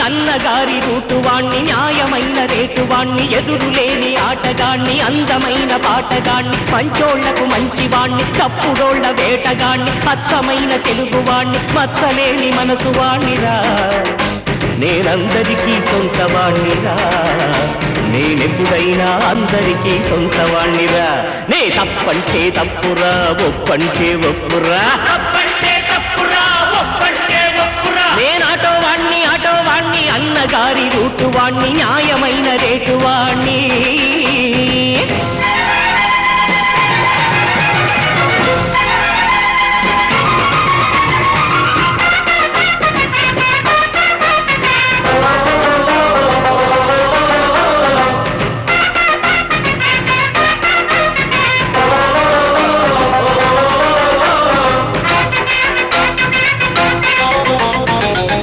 అన్నగారి రూటువాణ్ణి న్యాయమైన రేటువాణ్ణి ఎదురులేని ఆటగాణ్ణి అందమైన పాటగాణ్ణి మంచోళ్లకు మంచివాణ్ణి తప్పుడోళ్ల వేటగాణ్ణి అచ్చమైన తెలుగువాణ్ణి మచ్చలేని మనసువాణ్ణిరా నేనందరికీ సొంతవాణ్ణిరా నేనెప్పుడైనా అందరికీ సొంతవాణ్ణిరా నే తప్పంటే తప్పురా ఒప్పంటే ఒప్పురా నేను ఆటోవాణ్ణి అన్నగారి రూటువాణ్ణి న్యాయమైన రేటువాణ్ణి